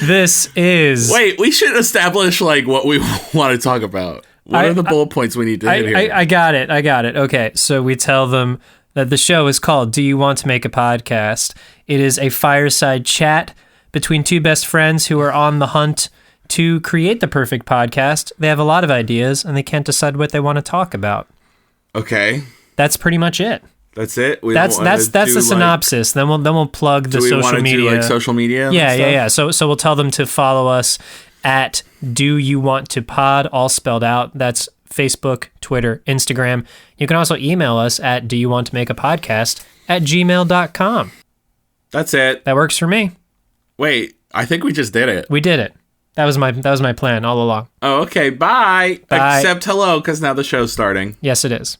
This is... Wait, we should establish like what we want to talk about. What are the bullet points we need to hit here? I got it. Okay, so we tell them that the show is called Do You Want to Make a Podcast? It is a fireside chat between two best friends who are on the hunt to create the perfect podcast. They have a lot of ideas, and they can't decide what they want to talk about. Okay. That's pretty much it. That's it? That's the synopsis. Then we'll plug the social media. Do we want to do like social media? Yeah. So we'll tell them to follow us at Do You Want to Pod, all spelled out. That's Facebook, Twitter, Instagram. You can also email us at doyouwanttomakeapodcast@gmail.com. That's it. That works for me. Wait, I think we just did it. We did it. That was my plan all along. Oh, okay. Bye. Except hello, because now the show's starting. Yes, it is.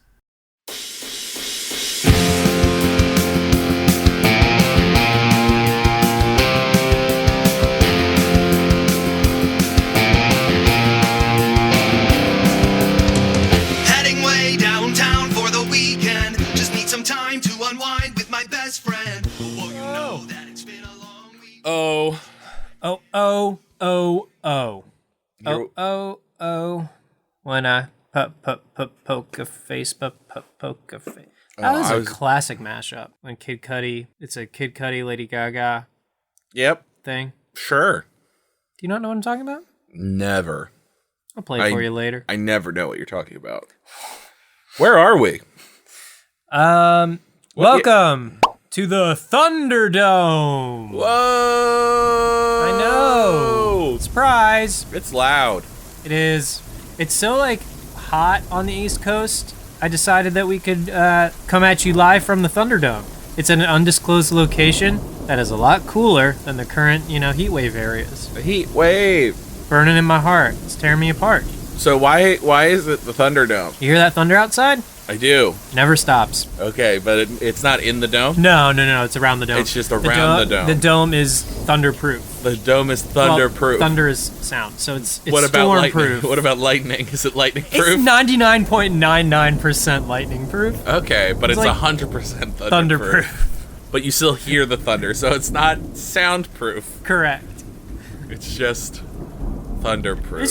When I poke a face, poke a face. That was a classic mashup. When it's a Kid Cudi, Lady Gaga. Yep. Thing. Sure. Do you not know what I'm talking about? Never. I'll play it for you later. I never know what you're talking about. Where are we? Welcome to the Thunderdome. Whoa! I know. Surprise. It's loud. It is. It's so hot on the East Coast. I decided that we could come at you live from the Thunderdome. It's in an undisclosed location that is a lot cooler than the current, heat wave areas. A heat wave. Burning in my heart. It's tearing me apart. So why is it the Thunderdome? You hear that thunder outside? I do. Never stops. Okay, but it's not in the dome? No. It's around the dome. It's just around the dome. The dome is thunderproof. The dome is thunderproof. Well, thunder is sound, so it's what about storm-proof. What about lightning? Is it lightning proof? It's 99.99% lightning proof. Okay, but it's 100% thunderproof. But you still hear the thunder, so it's not soundproof. Correct. It's just thunderproof.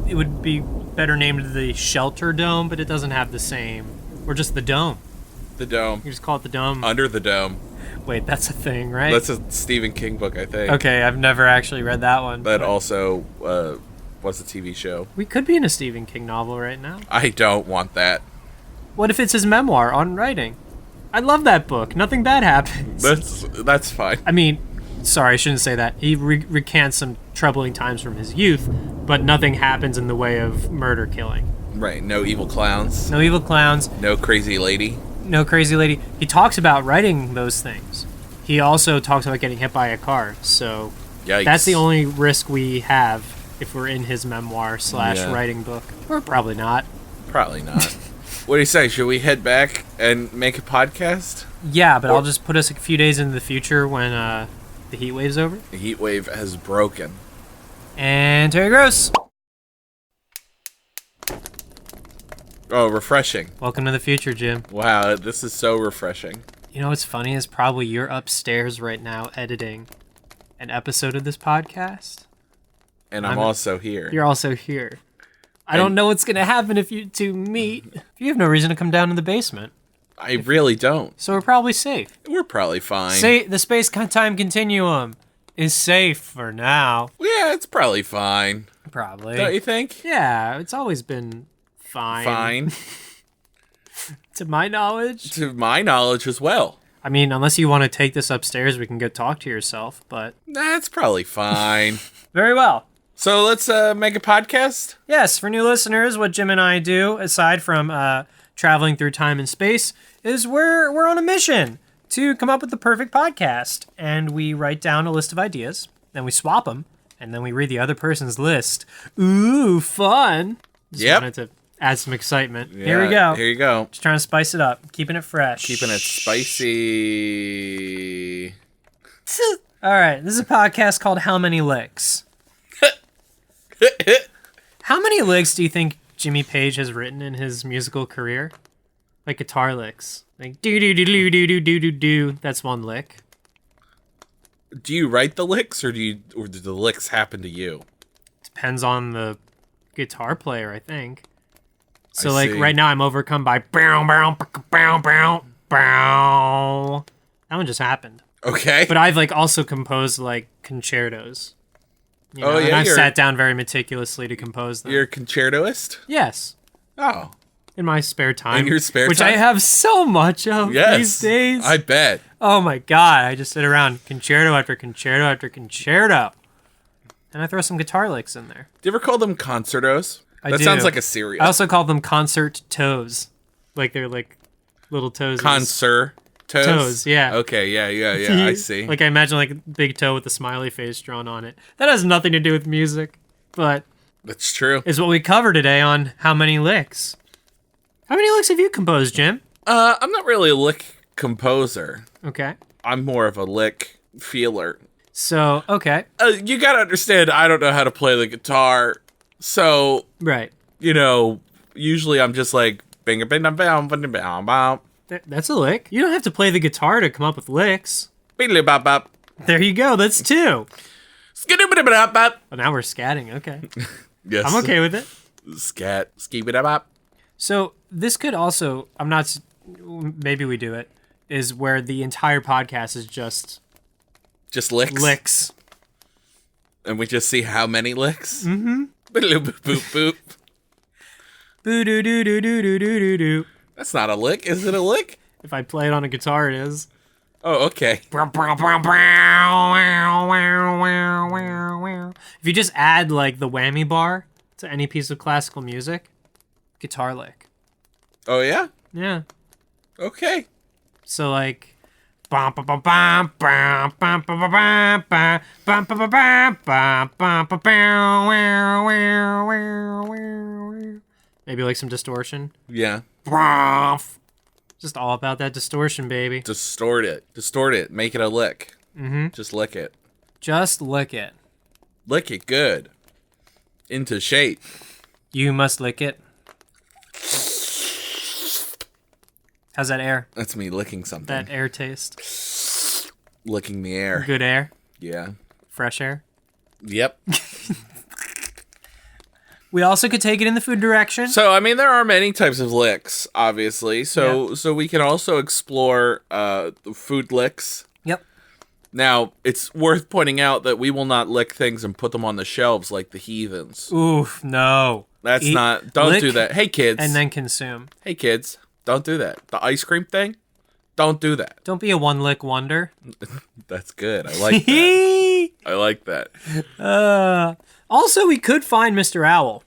It would be better named the Shelter Dome, but it doesn't have the same. Or just the Dome. The Dome. You just call it the Dome. Under the Dome. Wait, that's a thing, right? That's a Stephen King book, I think. Okay, I've never actually read that one. That also was a TV show. We could be in a Stephen King novel right now. I don't want that. What if it's his memoir on writing? I love that book. Nothing bad happens. That's fine. I mean, sorry, I shouldn't say that. He recants some troubling times from his youth, but nothing happens in the way of murder, killing. Right. No evil clowns. No evil clowns. No crazy lady. No crazy lady. He talks about writing those things. He also talks about getting hit by a car. So yikes. That's the only risk we have if we're in his memoir / writing book. Or probably not. Probably not. What do you say? Should we head back and make a podcast? Yeah, but I'll just put us a few days into the future when the heat wave's over. The heat wave has broken. And Terry Gross. Oh, refreshing. Welcome to the future, Jim. Wow, this is so refreshing. You know what's funny is probably you're upstairs right now editing an episode of this podcast. And I'm also here. You're also here. I don't know what's going to happen if you two meet. You have no reason to come down to the basement. I really don't. So we're probably safe. We're probably fine. Say the space-time continuum is safe for now. Yeah, it's probably fine. Probably. Don't you think? Yeah, it's always been fine. To my knowledge. To my knowledge as well. I mean, unless you want to take this upstairs, we can go talk to yourself, but... That's probably fine. Very well. So let's make a podcast? Yes, for new listeners, what Jim and I do, aside from traveling through time and space, is we're on a mission to come up with the perfect podcast. And we write down a list of ideas, then we swap them, and then we read the other person's list. Ooh, fun. Just wanted to add some excitement. Yeah, here we go. Here you go. Just trying to spice it up, keeping it fresh. Keeping it spicy. All right, this is a podcast called How Many Licks? How many licks do you think Jimmy Page has written in his musical career? Like guitar licks. Like do do do do do do do do. That's one lick. Do you write the licks, or do the licks happen to you? Depends on the guitar player, I think. So, I like, see. right now I'm overcome by bow, bow, bow, bow, bow. That one just happened. Okay. But I've, like, also composed, like, concertos. You know, Oh, yeah, and I've you're- sat down very meticulously to compose them. You're a concertoist? Yes. Oh. In my spare time. In your spare which time? I have so much of Yes. these days. I bet. Oh my god, I just sit around concerto after concerto after concerto. And I throw some guitar licks in there. Do you ever call them concertos? I That do. sounds like a cereal. I also call them concert toes. Like they're like little toes. Concert toes? Toes, yeah. Okay, yeah, I see. Like I imagine like a big toe with a smiley face drawn on it. That has nothing to do with music, but That's true. is what we cover today on How Many Licks. How many licks have you composed, Jim? I'm not really a lick composer. Okay. I'm more of a lick feeler. So, okay. You gotta understand, I don't know how to play the guitar, so, Right. you know, usually I'm just like, bing bing bam bam bam bam bam. That's a lick. You don't have to play the guitar to come up with licks. Bing bop bop. There you go. That's two. Skidoo-bidoo-bidoo bop. Well, now we're scatting. Okay. Yes. I'm okay with it. Scat. Skee-bidoo-bop. So this could also, maybe we do it, is where the entire podcast is just Just licks. licks. And we just see how many licks. Mm-hmm. Boop boop boop. Boo doo doo doo doo doo doo doo doo. That's not a lick. Is it a lick? If I play it on a guitar, it is. Oh, okay. If you just add like the whammy bar to any piece of classical music, guitar lick. Oh, yeah? Yeah. Okay. So like maybe like some distortion. Yeah. Just all about that distortion, baby. Distort it. Distort it. Make it a lick. Mm-hmm. Just lick it. Just lick it. Lick it good. Into shape. You must lick it. How's that air? That's me licking something. That air taste? Licking the air. Good air? Yeah. Fresh air? Yep. We also could take it in the food direction. So, I mean, there are many types of licks, obviously. So we can also explore the food licks. Yep. Now, it's worth pointing out that we will not lick things and put them on the shelves like the heathens. Oof, no. That's Eat, not... Don't lick, do that. Hey, kids. and then consume. Hey, kids. Don't do that. The ice cream thing? Don't do that. Don't be a one-lick wonder. That's good. I like that. I like that. Also, we could find Mr. Owl.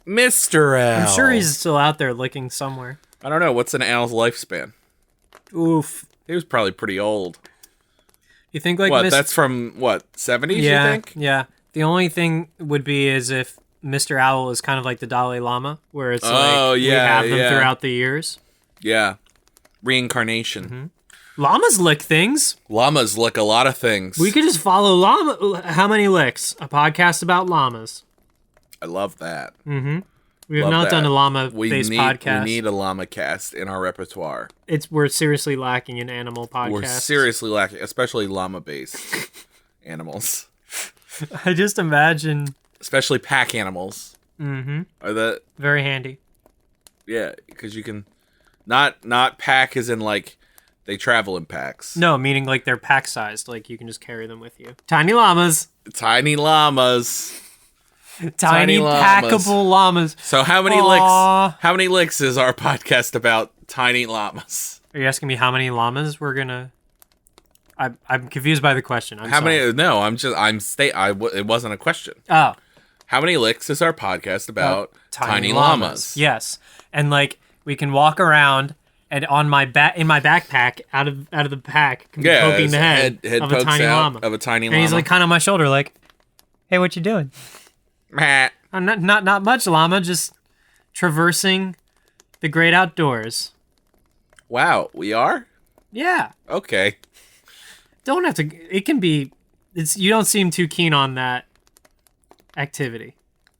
Mr. Owl. I'm sure he's still out there licking somewhere. I don't know. What's an owl's lifespan? Oof. He was probably pretty old. You think like What? That's from, what, 70s, yeah, you think? yeah. The only thing would be is if Mr. Owl is kind of like the Dalai Lama, where it's like we have them throughout the years. Yeah. Reincarnation. Mm-hmm. Llamas lick things. Llamas lick a lot of things. We could just follow llama. How many licks? A podcast about llamas. I love that. We have Love not done that. a llama-based podcast. We need a llama cast in our repertoire. We're seriously lacking in animal podcasts. We're seriously lacking, especially llama-based animals. I just imagine. Especially pack animals. Mm-hmm. Are that Very handy. yeah? Because you can not pack as in like they travel in packs. No, meaning like they're pack-sized. Like you can just carry them with you. Tiny llamas. Tiny llamas. Tiny llamas. packable llamas. So how many Aw. licks? How many licks is our podcast about tiny llamas? Are you asking me how many llamas we're gonna? I'm confused by the question. How many? No, it wasn't a question. Oh, How many licks is our podcast about tiny llamas. Yes, and like we can walk around, and on my in my backpack, out of the pack, can be poking the head of a pokes tiny out llama. of a tiny And llama. he's like kind of on my shoulder, like, "Hey, what you doing?" Meh. Not much, llama. Just traversing the great outdoors. Wow, we are? Yeah, Okay. don't have to. It can be. You don't seem too keen on that activity.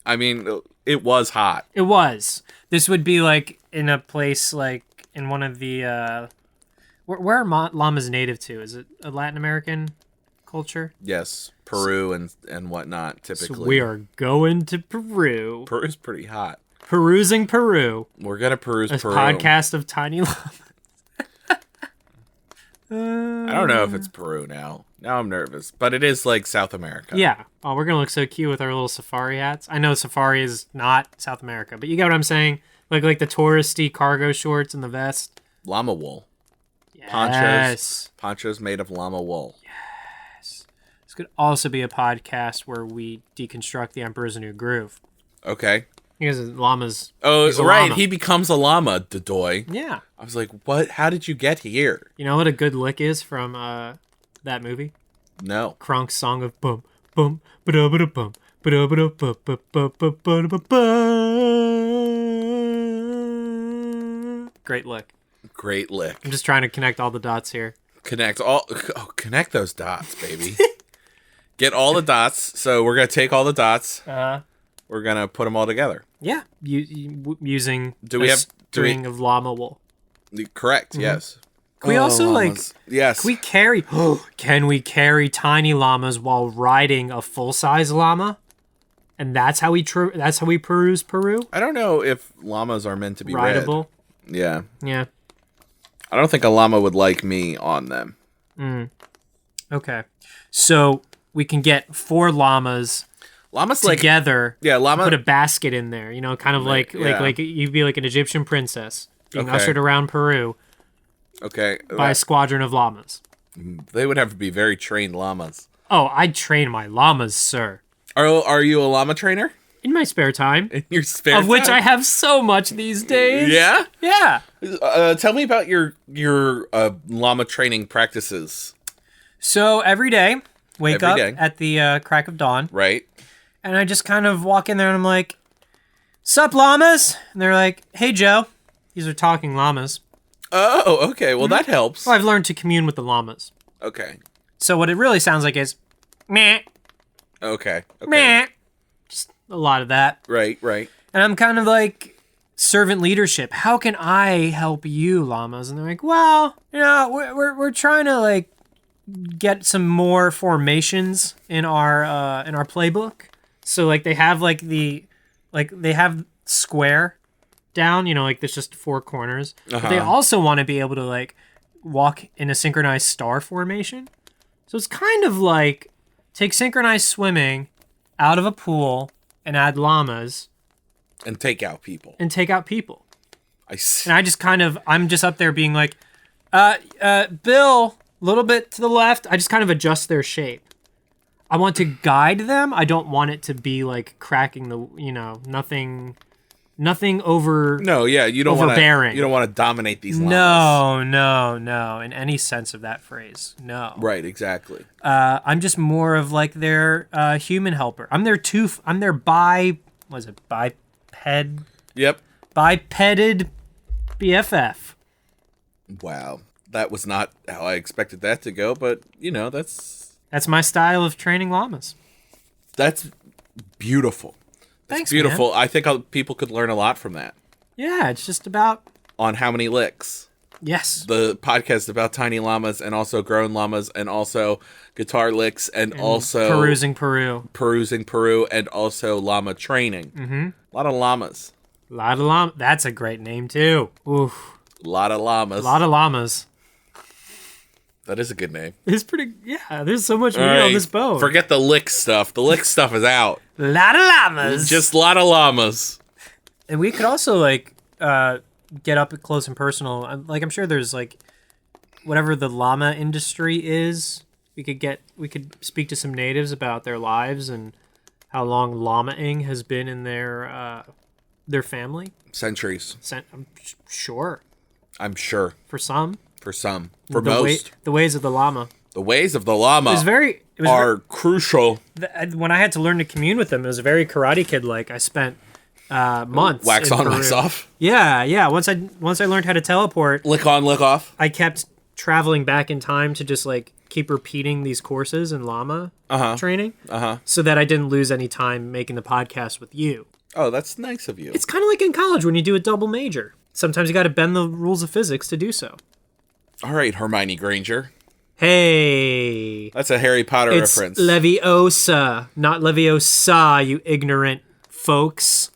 I mean, it was hot. It was. This would be like in a place like in one of the where are llamas native to? Is it a Latin American culture. Yes, Peru and whatnot, typically. So we are going to Peru. Peru's pretty hot. Perusing Peru. We're going to peruse A Peru. podcast of tiny llamas. I don't know if it's Peru now. Now I'm nervous. But it is like South America. Yeah. Oh, we're going to look so cute with our little safari hats. I know safari is not South America, but you get what I'm saying? Like the touristy cargo shorts and the vest. Llama wool. Yes. Ponchos made of llama wool. Yes. This could also be a podcast where we deconstruct the Emperor's New Groove. Okay. Because llamas. Oh, right. Llama. He becomes a llama, Dodoy. Yeah. I was like, what? How did you get here? You know what a good lick is from that movie? No. Kronk's song of bum, bum, ba-da, ba-da, bum, ba-da, ba-da, ba, ba, ba, ba, ba, ba, ba. Great lick. Great lick. I'm just trying to connect all the dots here. Connect those dots, baby. Get all the dots. So we're going to take all the dots. We're going to put them all together. Yeah. Using string of llama wool. Correct, yes. Can we also llamas. Yes. Can we carry tiny llamas while riding a full-size llama? And that's how we peruse Peru? I don't know if llamas are meant to be rideable. Red. Yeah. Yeah. I don't think a llama would like me on them. Okay. So we can get 4 llamas together. Llama. Put a basket in there, kind of like you'd be like an Egyptian princess being ushered around Peru. Okay. By a squadron of llamas. They would have to be very trained llamas. Oh, I'd train my llamas, sir. Are you a llama trainer? In my spare time. In your spare time? Of which I have so much these days. Yeah? Yeah. Tell me about your llama training practices. So every day, wake up at the crack of dawn. Right. And I just kind of walk in there and I'm like, "Sup, llamas?" And they're like, "Hey, Joe." These are talking llamas. Oh, okay. Well, that helps. Well, I've learned to commune with the llamas. Okay. So what it really sounds like is, meh. Okay. Meh. Just a lot of that. Right. And I'm kind of like, servant leadership. How can I help you, llamas? And they're like, well, we're trying to like get some more formations in our playbook. So like they have they have square down, like there's just 4 corners. But they also want to be able to like walk in a synchronized star formation. So it's kind of like take synchronized swimming out of a pool and add llamas. And take out people. I see. And I'm just up there being like, Bill, a little bit to the left. I just kind of adjust their shape. I want to guide them. I don't want it to be like cracking nothing over. No, yeah, you don't overbearing. You don't want to dominate these llamas. No, in any sense of that phrase. No. Right, exactly. I'm just more of like their human helper. I'm their biped? Yep. Bipeded BFF. Wow. That was not how I expected that to go, but that's my style of training llamas. That's beautiful. Thanks, beautiful. man. I think people could learn a lot from that. Yeah, it's just about on how many licks. Yes. The podcast about tiny llamas and also grown llamas and also guitar licks and also perusing Peru and also llama training. Mm-hmm. A lot of llamas. That's a great name too. Oof. Lotta Llamas. Lotta Llamas. That is a good name. It's pretty. Yeah, there's so much meat on this bone. Forget the lick stuff. The lick stuff is out. Lotta Llamas. Just Lotta Llamas. And we could also like get up close and personal. Like I'm sure there's like whatever the llama industry is. We could speak to some natives about their lives and how long llamaing has been in their family. Centuries. I'm sure. I'm sure. For some. For most. The ways of the llama. The ways of the llama are crucial. When I had to learn to commune with them, it was very Karate Kid-like. I spent months. Wax on, wax off. Yeah. Once I learned how to teleport. Lick on, lick off. I kept traveling back in time to just like keep repeating these courses in llama training. So that I didn't lose any time making the podcast with you. Oh, that's nice of you. It's kind of like in college when you do a double major. Sometimes you got to bend the rules of physics to do so. All right, Hermione Granger. Hey. That's a Harry Potter It's reference. Leviosa, not Leviosa, you ignorant folks.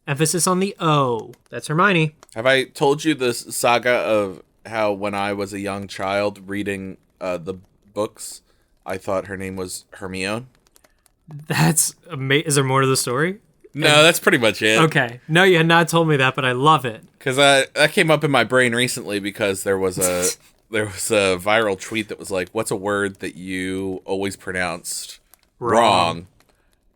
Emphasis on the O. That's Hermione. Have I told you the saga of how when I was a young child reading the books, I thought her name was Hermione? That's amazing. Is there more to the story? No, that's pretty much it. Okay. No, you had not told me that, but I love it. Because that came up in my brain recently because there was a viral tweet that was like, "What's a word that you always pronounced wrong,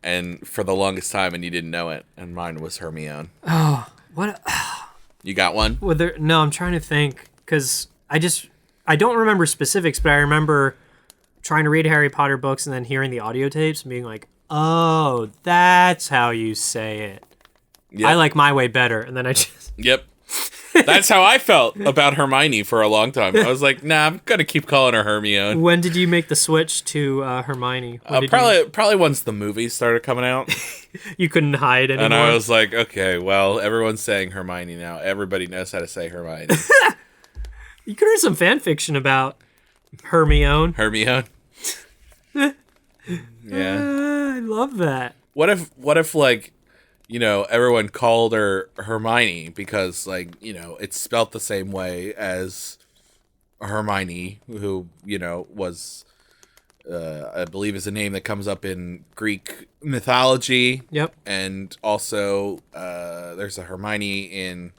and for the longest time, and you didn't know it?" And mine was Hermione. Oh, what? You got one? Well, no, I'm trying to think because I don't remember specifics, but I remember trying to read Harry Potter books and then hearing the audio tapes and being like, "Oh, that's how you say it." Yep. I like my way better, and then I just Yep. That's how I felt about Hermione for a long time. I was like, nah, I'm gonna keep calling her Hermione. When did you make the switch to Hermione? Probably once the movies started coming out, You couldn't hide anymore. and I was like, okay, well, everyone's saying Hermione now. Everybody knows how to say Hermione. You could read some fan fiction about Hermione. Hermione. Yeah. I love that. What if like, everyone called her Hermione because like, it's spelt the same way as Hermione, who, was I believe is a name that comes up in Greek mythology. Yep. And also there's a Hermione in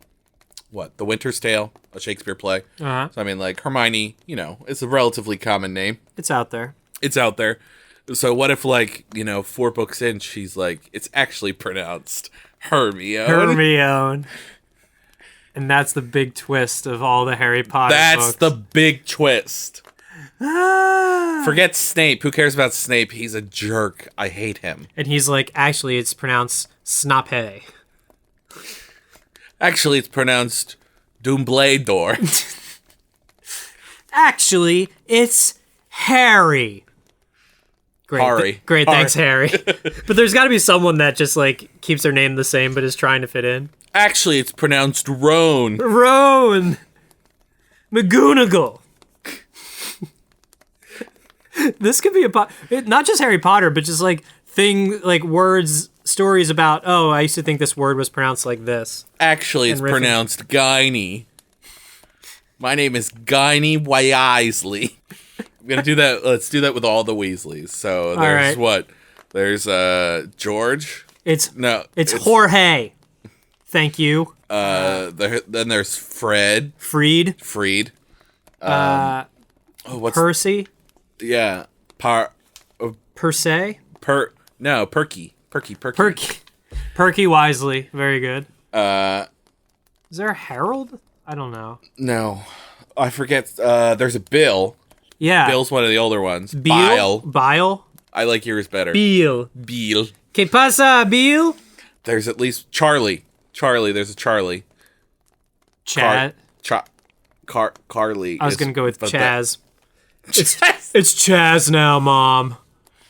The Winter's Tale, a Shakespeare play. Uh-huh. So I mean, like, Hermione, it's a relatively common name. It's out there. It's out there. So what if, like, 4 books in, she's like, it's actually pronounced Hermione. Hermione. And that's the big twist of all the Harry Potter That's books. the big twist. Ah. Forget Snape. Who cares about Snape? He's a jerk. I hate him. And he's like, actually, it's pronounced Snape. Actually, it's pronounced Dumbledore. Actually, it's Harry. Great. Harry. Great, Harry. thanks, Harry. But there's got to be someone that just, like, keeps their name the same but is trying to fit in. Actually, it's pronounced Roan. Roan. McGonagall. This could be not just Harry Potter, but just, like, words, stories about, oh, I used to think this word was pronounced like this. Actually, it's pronounced Guiney. My name is Guiney Wisely. I'm gonna do that. Let's do that with all the Weasleys. So there's what? There's George. It's it's Jorge. Thank you. Then there's Fred. Freed. What's Percy. Yeah. Per se. Perky. Perky Wisely. Very good. Is there a Harold? I don't know. No. I forget. There's a Bill. Yeah. Bill's one of the older ones. Bile. I like yours better. Beal. ¿Qué pasa, Bill? There's at least Charlie. There's a Charlie. Chad. Carly. I was going to go with Chaz. It's Chaz now, Mom.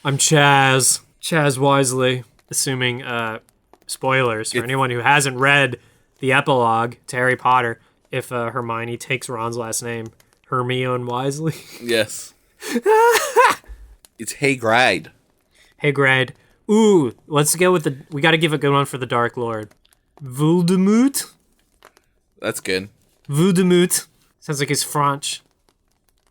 I'm Chaz. Chaz Wisely. Assuming, spoilers for anyone who hasn't read the epilogue to Harry Potter, if Hermione takes Ron's last name, Hermione Wisely. Yes. It's Hagrid. Hagrid. Ooh, let's go with we got to give a good one for the Dark Lord. Voldemort. That's good. Voldemort. Sounds like it's French.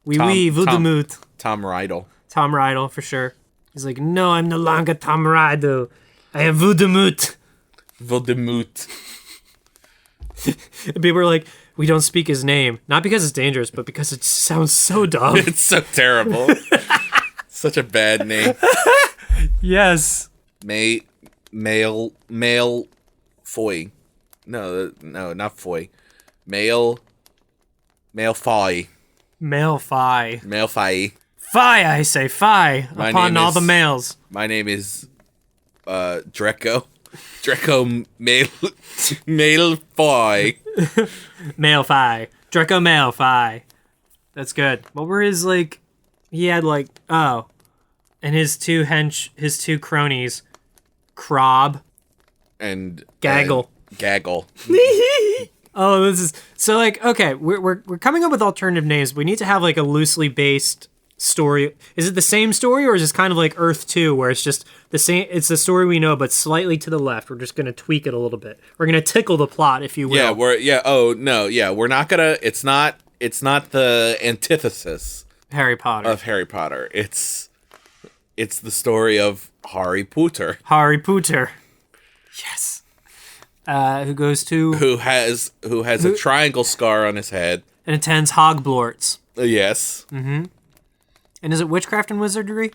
Oui, Voldemort. Tom Riddle. Tom Riddle, for sure. He's like, no, I'm no longer Tom Riddle. I am Voldemort. And people are like, we don't speak his name. Not because it's dangerous, but because it sounds so dumb. It's so terrible. Such a bad name. Yes. Male Foy. No, not Foy. Male Foy. Male Phi. Male Phi. Phi, I say, Phi. Upon all the males. My name is Draco. Draco Male Phi. Male Phi. Draco Male Phi. That's good. What were his, like... He had, like... Oh. And his two cronies. Crob. And... Gaggle. Gaggle. Oh, this is... So, like, okay, we're coming up with alternative names. We need to have, like, a loosely based story? Is it the same story, or is this kind of like Earth 2, where it's just the same? It's the story we know, but slightly to the left. We're just gonna tweak it a little bit. We're gonna tickle the plot, if you will. We're not gonna. It's not the antithesis Harry Potter. of Harry Potter. It's the story of Harry Potter. Harry Potter. Yes. Who goes to Who has a triangle scar on his head. and attends Hogwarts. Yes. And is it witchcraft and wizardry?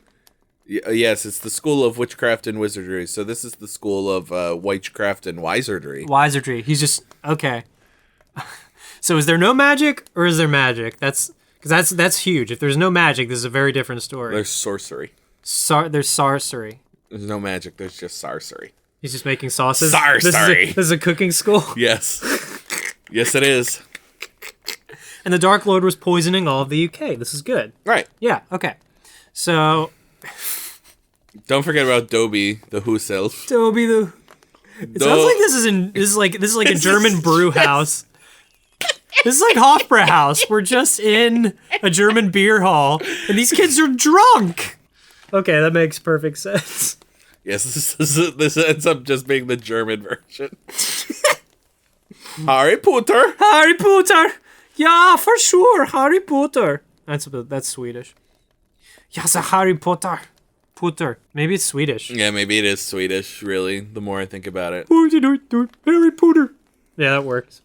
Yes, it's the school of witchcraft and wizardry. So this is the school of witchcraft and wizardry. Wizardry. He's just okay. So is there no magic, or is there magic? That's huge. If there's no magic, this is a very different story. There's sorcery. There's sorcery. There's no magic. There's just sorcery. He's just making sauces. Sorcery. This is a cooking school. Yes. Yes, it is. And the Dark Lord was poisoning all of the UK. This is good. Right. Yeah. Okay. So Don't forget about Dobby, the Who's elf. Dobby the. It sounds like this is like a German brew house. This is like Hofbrauhaus. We're just in a German beer hall, and these kids are drunk. Okay, that makes perfect sense. Yes, this ends up just being the German version. Harry Potter. Harry Potter. Yeah, for sure, Harry Potter. That's Swedish. Yes, Harry Potter. Potter. Maybe it's Swedish. Yeah, maybe it is Swedish, really, the more I think about it. Harry Potter. Yeah, that works.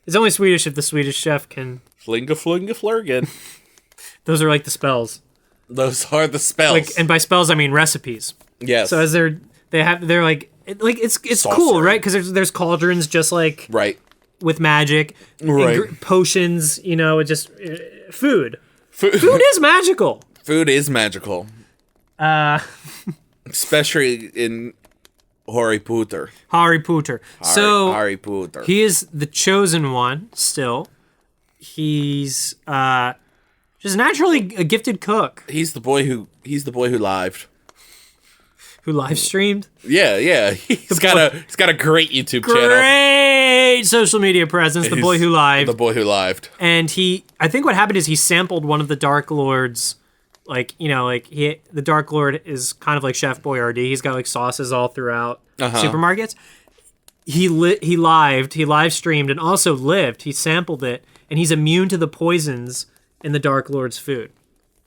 It's only Swedish if the Swedish chef can. Flinga flinga flurgan. Those are like the spells. Those are the spells. And by spells I mean recipes. Yes. So as they're like it's Sorcery. cool, right? Because there's cauldrons just like Right. with magic, Right. potions. Just food. Food Is magical. Food is magical. Especially in Harry Potter. Harry Potter. So Harry Potter. he is the chosen one. Still, he's just naturally a gifted cook He's the boy who lived. who live streamed. Yeah. He's got a great YouTube channel. Great social media presence. The boy who lived. The boy who lived. And I think what happened is he sampled one of the Dark Lord's, the Dark Lord is kind of like Chef Boyardee. He's got like sauces all throughout supermarkets. He live streamed and also lived. He sampled it, and he's immune to the poisons in the Dark Lord's food.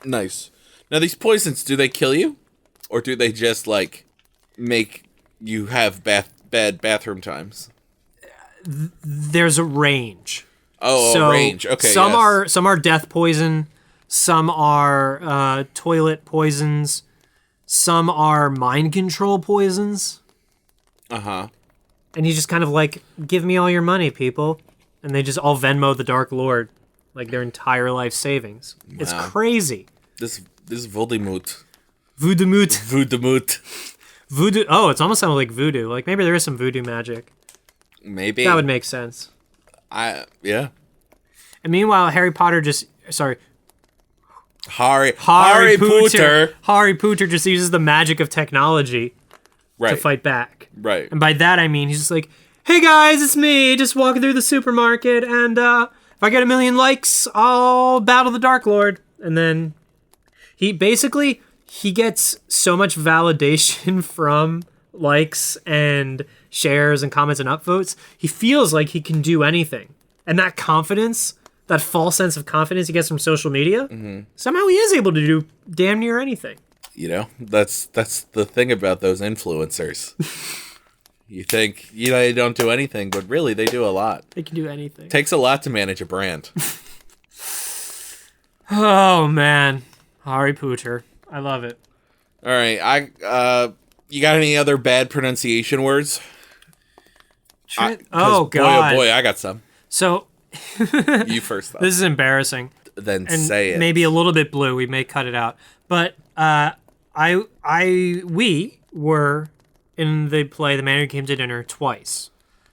Nice. Now these poisons, do they kill you? Or do they just like make you have bad bathroom times? There's a range. A range. Okay. Some are death poison. Some are toilet poisons. Some are mind control poisons. And he's just kind of like, give me all your money, people. And they just all Venmo the Dark Lord, like their entire life savings. Wow. It's crazy. This Voldemort. Voodoo. Voodoo. Oh, it's almost sounded like voodoo. Like maybe there is some voodoo magic. Maybe. That would make sense. Yeah. And meanwhile, Harry Potter Harry Potter. Harry Potter just uses the magic of technology to fight back. Right. And by that I mean he's just like, hey guys, it's me, just walking through the supermarket, and if I get 1 million likes, I'll battle the Dark Lord. And then he gets so much validation from likes and shares and comments and upvotes. He feels like he can do anything. And that confidence, that false sense of confidence he gets from social media, somehow he is able to do damn near anything. That's the thing about those influencers. You think, they don't do anything, but really they do a lot. They can do anything. Takes a lot to manage a brand. Oh, man. Harry Potter. I love it. All right. You got any other bad pronunciation words? God. Boy, oh boy, I got some. So you first, though. This is embarrassing. Then and say it. Maybe a little bit blue. We may cut it out. But we were in the play The Man Who Came to Dinner twice.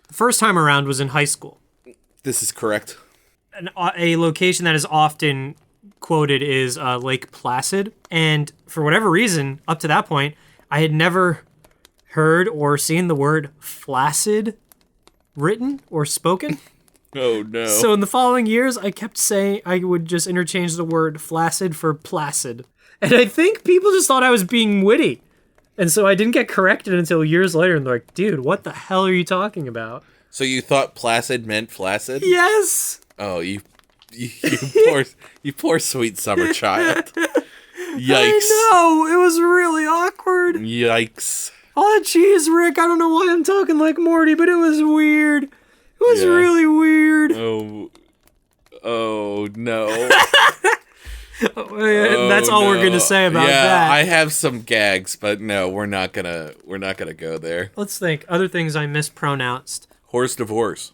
The first time around was in high school. This is correct. A location that is often quoted is Lake Placid. And for whatever reason, up to that point, I had never heard or seen the word flaccid written or spoken. Oh, no. So in the following years, I kept saying, I would just interchange the word flaccid for placid. And I think people just thought I was being witty. And so I didn't get corrected until years later. And they're like, dude, what the hell are you talking about? So you thought placid meant flaccid? Yes. Oh, you poor sweet summer child. Yikes. I know. It was really awkward. Yikes. Oh, jeez, Rick. I don't know why I'm talking like Morty, but it was weird. It was really weird. Oh no. That's all we're gonna say about that. Yeah, I have some gags, but no, we're not gonna go there. Let's think. Other things I mispronounced. Horse divorce.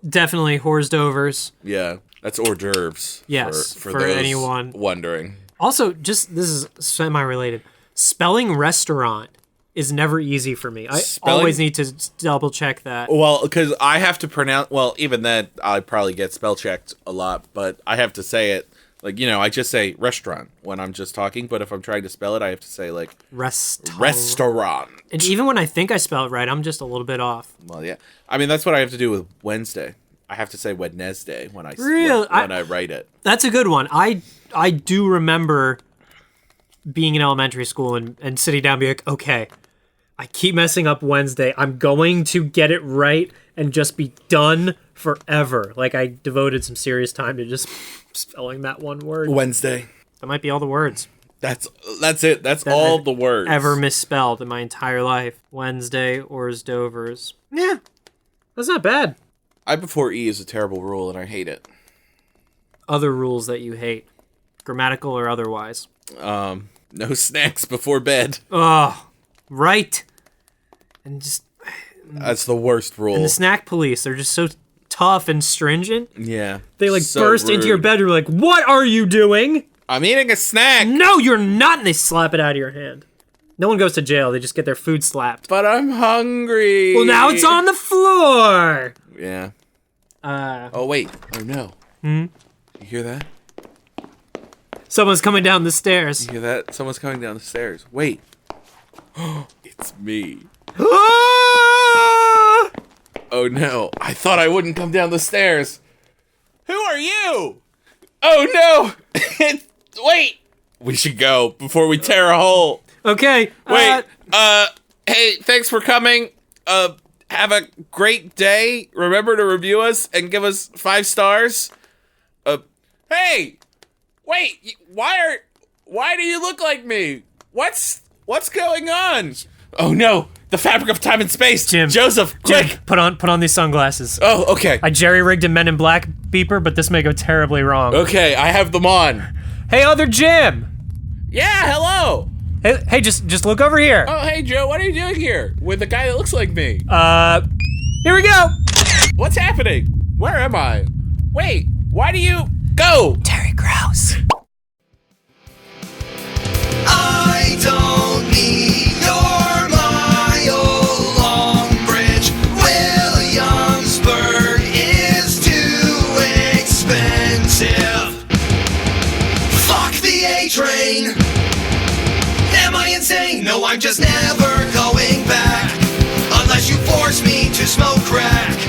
Definitely Horsdovers. Yeah, that's hors d'oeuvres. Yes, for for those anyone wondering. Also, just this is semi-related. Spelling restaurant is never easy for me. I always need to double check that. Well, because I have to pronounce. Well, even then, I probably get spell checked a lot, but I have to say it. Like, I just say restaurant when I'm just talking, but if I'm trying to spell it, I have to say, like, restaurant. And even when I think I spell it right, I'm just a little bit off. Well, yeah. I mean, that's what I have to do with Wednesday. I have to say Wednesday when I write it. That's a good one. I do remember being in elementary school and sitting down and be like, okay, I keep messing up Wednesday. I'm going to get it right and just be done forever. Like, I devoted some serious time to just spelling that one word. Wednesday. That might be all the words. That's it. That's all the words. Ever misspelled in my entire life. Wednesday, Horsdovers. Yeah, that's not bad. I before E is a terrible rule, and I hate it. Other rules that you hate, grammatical or otherwise. No snacks before bed. Oh, right. And just... That's the worst rule. And the snack police, they're just so tough and stringent. Yeah. They so burst rude. into your bedroom like, what are you doing? I'm eating a snack. No, you're not. And they slap it out of your hand. No one goes to jail. They just get their food slapped. But I'm hungry. Well, now it's on the floor. Yeah. Oh, wait. Oh, no. You hear that? Someone's coming down the stairs. You hear that? Someone's coming down the stairs. Wait. It's me. Oh no, I thought I wouldn't come down the stairs. Who are you? Oh no! Wait! We should go before we tear a hole. Okay. Wait, hey, thanks for coming. Have a great day. Remember to review us and give us 5 stars. Hey! Wait, why do you look like me? What's going on? Oh no! The fabric of time and space! Jim. Joseph, quick! Jim, put on these sunglasses. Oh, okay. I jerry-rigged a Men in Black beeper, but this may go terribly wrong. Okay, I have them on. Hey, other Jim! Yeah, hello! Hey, just look over here. Oh, hey, Joe, what are you doing here? With a guy that looks like me? Here we go! What's happening? Where am I? Wait, why do you... Go! Terry Grouse. I don't need your mile-long bridge. Williamsburg is too expensive. Fuck the A-train. Am I insane? No, I'm just never going back. Unless you force me to smoke crack.